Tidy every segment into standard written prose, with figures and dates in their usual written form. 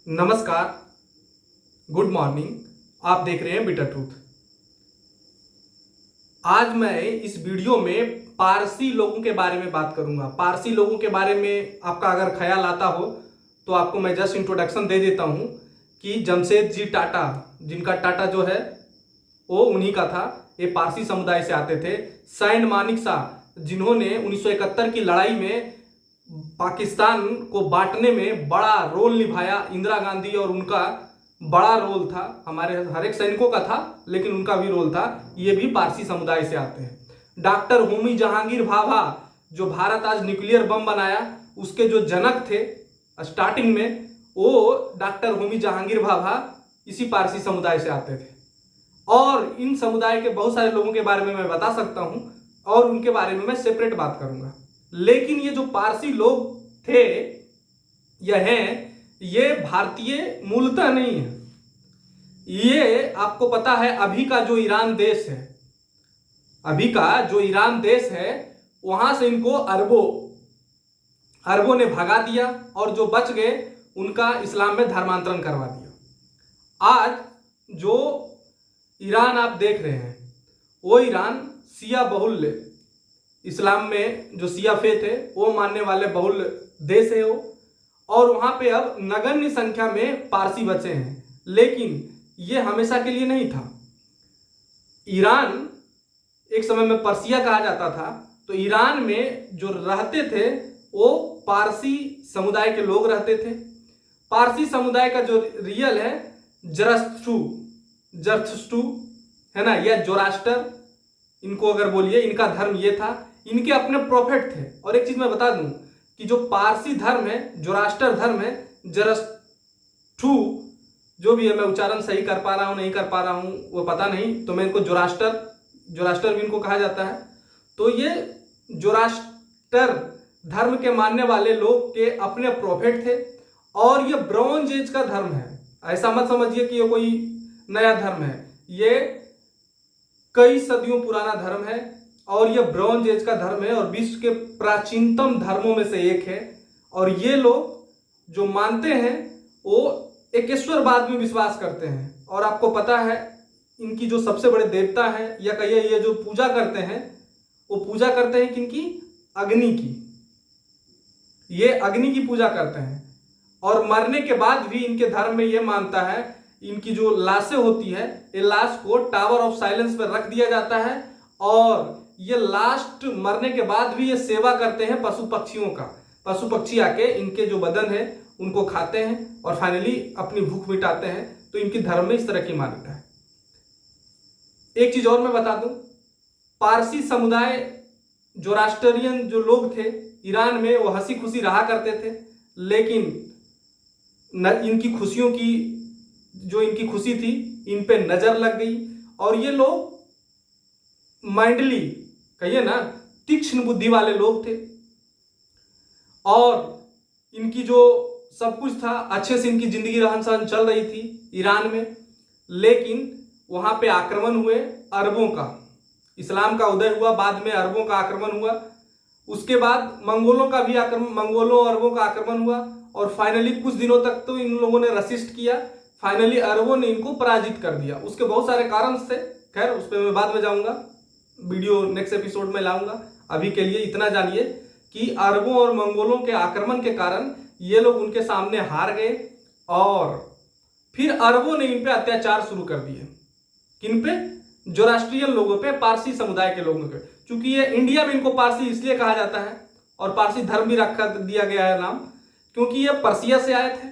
नमस्कार, good morning. आप देख रहे हैं बिटर ट्रूथ। आज मैं इस वीडियो में पारसी लोगों के बारे में बात करूंगा। पारसी लोगों के बारे में आपका अगर ख्याल आता हो तो आपको मैं जस्ट इंट्रोडक्शन दे देता हूं कि जमशेद जी टाटा, जिनका टाटा जो है वो उन्हीं का था। ये पारसी समुदाय से आते थे। सैंड मानिक शाह, जिन्होंने 1971 की लड़ाई में पाकिस्तान को बांटने में बड़ा रोल निभाया। इंदिरा गांधी और उनका बड़ा रोल था, हमारे हर एक सैनिकों का था, लेकिन उनका भी रोल था। ये भी पारसी समुदाय से आते हैं। डॉक्टर होमी जहांगीर भाभा, जो भारत आज न्यूक्लियर बम बनाया, उसके जो जनक थे स्टार्टिंग में, वो डॉक्टर होमी जहांगीर भाभा इसी पारसी समुदाय से आते थे। और इन समुदाय के बहुत सारे लोगों के बारे में मैं बता सकता हूं और उनके बारे में मैं सेपरेट बात करूंगा। लेकिन ये जो पारसी लोग थे ये भारतीय मूलतः नहीं है। ये आपको पता है, अभी का जो ईरान देश है, वहां से इनको अरबों ने भगा दिया और जो बच गए उनका इस्लाम में धर्मांतरण करवा दिया। आज जो ईरान आप देख रहे हैं वो ईरान शिया बहुल इस्लाम में, जो शिया फेथ है वो मानने वाले बहुल देश है वो। और वहां पे अब नगण्य संख्या में पारसी बचे हैं, लेकिन ये हमेशा के लिए नहीं था। ईरान एक समय में पर्सिया कहा जाता था, तो ईरान में जो रहते थे वो पारसी समुदाय के लोग रहते थे। पारसी समुदाय का जो रियल है जरथुस्ट्रू है ना, या जोरास्टर, इनको अगर बोलिए, इनका धर्म ये था। इनके अपने प्रोफेट थे। और एक चीज मैं बता दूं कि जो पारसी धर्म है, जोरास्टर धर्म है, जरथुस्ट्रू, जो भी है, मैं उच्चारण सही कर पा रहा हूं नहीं कर पा रहा हूं वो पता नहीं, तो मैं इनको जोरास्टर भी इनको कहा जाता है। तो ये जोरास्टर धर्म के मानने वाले लोग के अपने प्रोफेट थे। और ये ब्रॉन्ज एज का धर्म है। ऐसा मत समझिए कि ये कोई नया धर्म है, ये कई सदियों पुराना धर्म है और यह ब्रॉन्ज एज का धर्म है और विश्व के प्राचीनतम धर्मों में से एक है। और ये लोग जो मानते हैं वो एकेश्वरवाद में विश्वास करते हैं। और आपको पता है इनकी जो सबसे बड़े देवता हैं, या कहिए ये जो पूजा करते हैं, वो पूजा करते हैं किनकी? अग्नि की। ये अग्नि की पूजा करते हैं। और मरने के बाद भी इनके धर्म में ये मानता है, इनकी जो लाशें होती है, ये लाश को टावर ऑफ साइलेंस पर रख दिया जाता है और ये लास्ट मरने के बाद भी ये सेवा करते हैं पशु पक्षियों का। पशु पक्षी आके इनके जो बदन है उनको खाते हैं और फाइनली अपनी भूख मिटाते हैं। तो इनकी धर्म में इस तरह की मान्यता है। एक चीज और मैं बता दूं, पारसी समुदाय, जोरास्ट्रियन जो लोग थे ईरान में, वो हंसी खुशी रहा करते थे। लेकिन इनकी खुशियों की, जो इनकी खुशी थी, इन पे नजर लग गई और ये लोग माइंडली, कहिए ना, तीक्ष्ण बुद्धि वाले लोग थे। और इनकी जो सब कुछ था, अच्छे से इनकी जिंदगी रहन सहन चल रही थी ईरान में। लेकिन वहां पे आक्रमण हुए अरबों का, इस्लाम का उदय हुआ, बाद में अरबों का आक्रमण हुआ। उसके बाद मंगोलों का भी आक्रमण, मंगोलों और अरबों का आक्रमण हुआ। और फाइनली कुछ दिनों तक तो इन लोगों ने रसिस्ट किया। फाइनली अरबों ने इनको पराजित कर दिया। उसके बहुत सारे कारण थे, खैर उस पर मैं बाद में जाऊंगा, वीडियो नेक्स्ट एपिसोड में लाऊंगा। अभी के लिए इतना जानिए कि अरबों और मंगोलों के आक्रमण के कारण ये लोग उनके सामने हार गए और फिर अरबों ने इन पे अत्याचार शुरू कर दिए। किन पे? जोरास्ट्रियन लोगों पे, पारसी समुदाय के लोगों पे। क्योंकि ये इंडिया में इनको पारसी इसलिए कहा जाता है और पारसी धर्म भी रखा दिया गया है नाम, क्योंकि ये पर्सिया से आए थे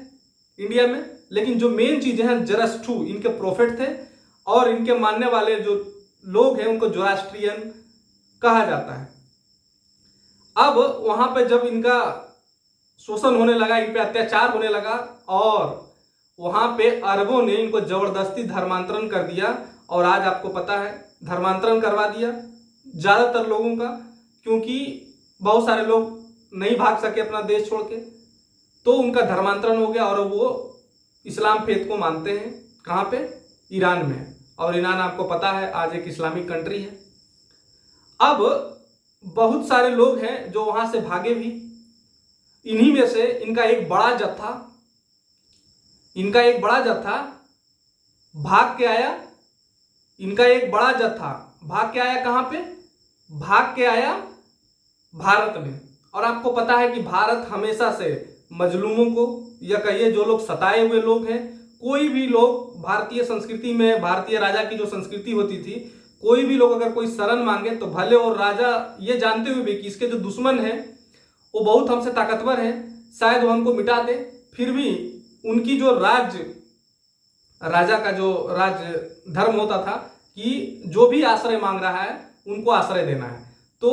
इंडिया में। लेकिन जो मेन चीज है, जरथुस्ट्रू इनके प्रोफेट थे और इनके मानने वाले जो लोग हैं उनको जोरास्ट्रियन कहा जाता है। अब वहां पे जब इनका शोषण होने लगा, इन पे अत्याचार होने लगा और वहां पे अरबों ने इनको जबरदस्ती धर्मांतरण कर दिया। और आज आपको पता है, धर्मांतरण करवा दिया ज्यादातर लोगों का, क्योंकि बहुत सारे लोग नहीं भाग सके अपना देश छोड़ के, तो उनका धर्मांतरण हो गया और वो इस्लाम फेथ को मानते हैं। कहाँ पे? ईरान में। और ईरान आपको पता है आज एक इस्लामिक कंट्री है। अब बहुत सारे लोग हैं जो वहां से भागे भी। इन्हीं में से इनका एक बड़ा जत्था इनका एक बड़ा जत्था भाग के आया, इनका एक बड़ा जत्था भाग के आया कहां पे? भाग के आया भारत में। और आपको पता है कि भारत हमेशा से मजलूमों को, या कहिए जो लोग सताए हुए लोग हैं, कोई भी लोग भारतीय संस्कृति में, भारतीय राजा की जो संस्कृति होती थी, कोई भी लोग अगर कोई शरण मांगे तो भले, और राजा ये जानते हुए भी कि इसके जो दुश्मन हैं वो बहुत हमसे ताकतवर हैं, शायद वो हमको मिटा दे, फिर भी उनकी जो राजा का जो राज धर्म होता था कि जो भी आश्रय मांग रहा है उनको आश्रय देना है। तो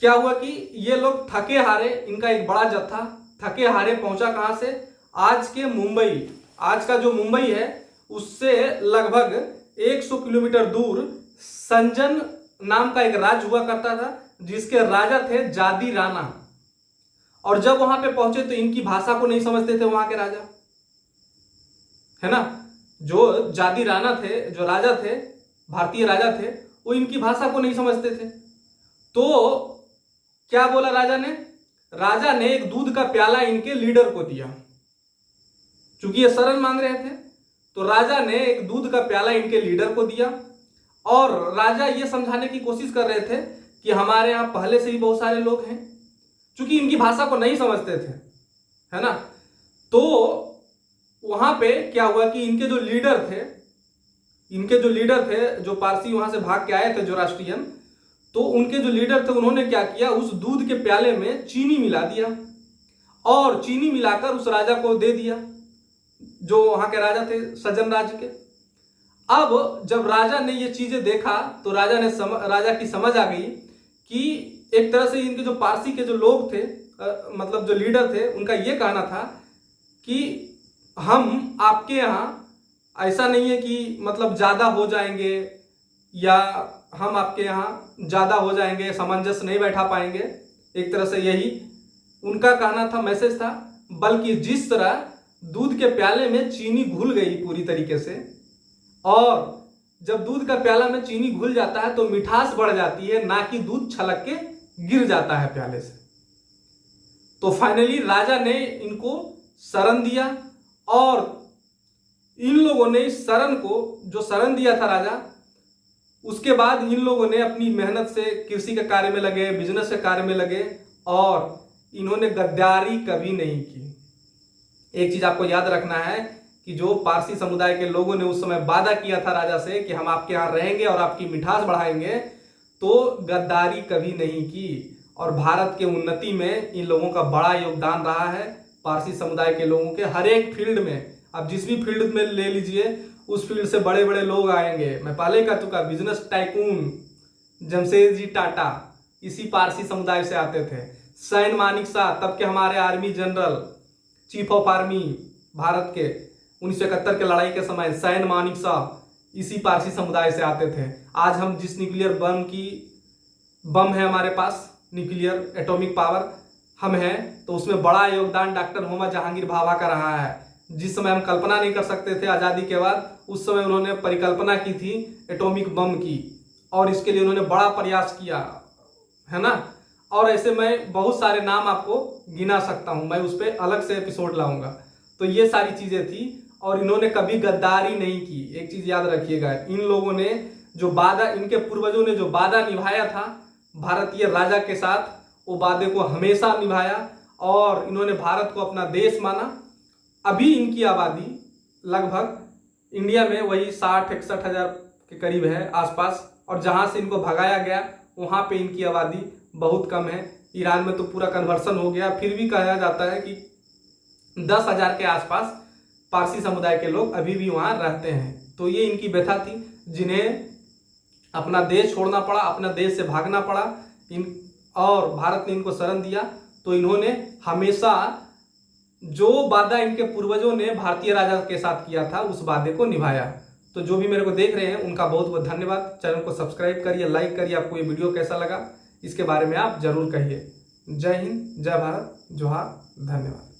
क्या हुआ कि ये लोग थके हारे, इनका एक बड़ा जत्था थके हारे पहुंचा कहां से? आज के मुंबई, आज का जो मुंबई है उससे लगभग 100 किलोमीटर दूर संजन नाम का एक राज्य हुआ करता था, जिसके राजा थे जादी राणा। और जब वहां पे पहुंचे तो इनकी भाषा को नहीं समझते थे वहां के राजा, है ना। जो जादी राणा थे, जो राजा थे, भारतीय राजा थे, वो इनकी भाषा को नहीं समझते थे। तो क्या बोला राजा ने? राजा ने एक दूध का प्याला इनके लीडर को दिया, चूंकि ये शरण मांग रहे थे। तो राजा ने एक दूध का प्याला इनके लीडर को दिया, और राजा ये समझाने की कोशिश कर रहे थे कि हमारे यहाँ पहले से ही बहुत सारे लोग हैं, चूंकि इनकी भाषा को नहीं समझते थे, है ना। तो वहां पे क्या हुआ कि इनके जो लीडर थे, जो पारसी वहां से भाग के आए थे, जो राष्ट्रीयन, तो उनके जो लीडर थे उन्होंने क्या किया, उस दूध के प्याले में चीनी मिला दिया, और चीनी मिलाकर उस राजा को दे दिया, जो वहां के राजा थे सजन राज्य के। अब जब राजा ने ये चीजें देखा तो राजा की समझ आ गई कि एक तरह से इनके जो पारसी के जो लोग थे, मतलब जो लीडर थे, उनका ये कहना था कि हम आपके यहाँ ऐसा नहीं है कि मतलब ज्यादा हो जाएंगे, या हम आपके यहाँ ज्यादा हो जाएंगे, सामंजस्य नहीं बैठा पाएंगे, एक तरह से यही उनका कहना था, मैसेज था। बल्कि जिस तरह दूध के प्याले में चीनी घुल गई पूरी तरीके से, और जब दूध का प्याला में चीनी घुल जाता है तो मिठास बढ़ जाती है, ना कि दूध छलक के गिर जाता है प्याले से। तो फाइनली राजा ने इनको शरण दिया, और इन लोगों ने इस शरण को, जो शरण दिया था राजा, उसके बाद इन लोगों ने अपनी मेहनत से कृषि के कार्य में लगे, बिजनेस के कार्य में लगे, और इन्होंने गद्दारी कभी नहीं की। एक चीज आपको याद रखना है कि जो पारसी समुदाय के लोगों ने उस समय वादा किया था राजा से कि हम आपके यहाँ रहेंगे और आपकी मिठास बढ़ाएंगे, तो गद्दारी कभी नहीं की। और भारत के उन्नति में इन लोगों का बड़ा योगदान रहा है, पारसी समुदाय के लोगों के हर एक फील्ड में। आप जिस भी फील्ड में ले लीजिए, उस फील्ड से बड़े बड़े लोग आएंगे। मैं पहले कह चुका, बिजनेस टाइकून जमशेदजी टाटा इसी पारसी समुदाय से आते थे। सैन मानिक शाह, तब के हमारे army general, chief of army Bharat के 1971 के लड़ाई के समय, सैन मानिक शाह इसी पारसी समुदाय से आते थे। आज हम जिस न्यूक्लियर बम है हमारे पास, न्यूक्लियर एटॉमिक पावर हम हैं, तो उसमें बड़ा योगदान डॉक्टर मोहम्मद जहांगीर भाभा का रहा है। जिस समय हम कल्पना नहीं कर सकते थे आज़ादी के बाद, उस समय उन्होंने परिकल्पना की थी एटॉमिक बम की, और इसके लिए उन्होंने बड़ा प्रयास किया, है ना। और ऐसे मैं बहुत सारे नाम आपको गिना सकता हूं, मैं उस पर अलग से एपिसोड लाऊंगा। तो ये सारी चीजें थी, और इन्होंने कभी गद्दारी नहीं की। एक चीज याद रखिएगा, इन लोगों ने जो वादा, इनके पूर्वजों ने जो वादा निभाया था भारतीय राजा के साथ, वो वादे को हमेशा निभाया, और इन्होंने भारत को अपना देश माना। अभी इनकी आबादी लगभग इंडिया में वही 60-61 हजार के करीब है आसपास, और जहां से इनको भगाया गया वहां पे इनकी आबादी बहुत कम है। ईरान में तो पूरा कन्वर्सन हो गया, फिर भी कहा जाता है कि 10,000 के आसपास पारसी समुदाय के लोग अभी भी वहां रहते हैं। तो ये इनकी व्यथा थी, जिन्हें अपना देश छोड़ना पड़ा, अपना देश से भागना पड़ा, और भारत ने इनको शरण दिया। तो इन्होंने हमेशा जो वादा इनके पूर्वजों ने भारतीय राजा के साथ किया था, उस वादे को निभाया। तो जो भी मेरे को देख रहे हैं उनका बहुत बहुत धन्यवाद। चैनल को सब्सक्राइब करिए, लाइक करिए। आपको ये वीडियो कैसा लगा इसके बारे में आप जरूर कहिए। जय हिंद, जय भारत, जोहार, धन्यवाद।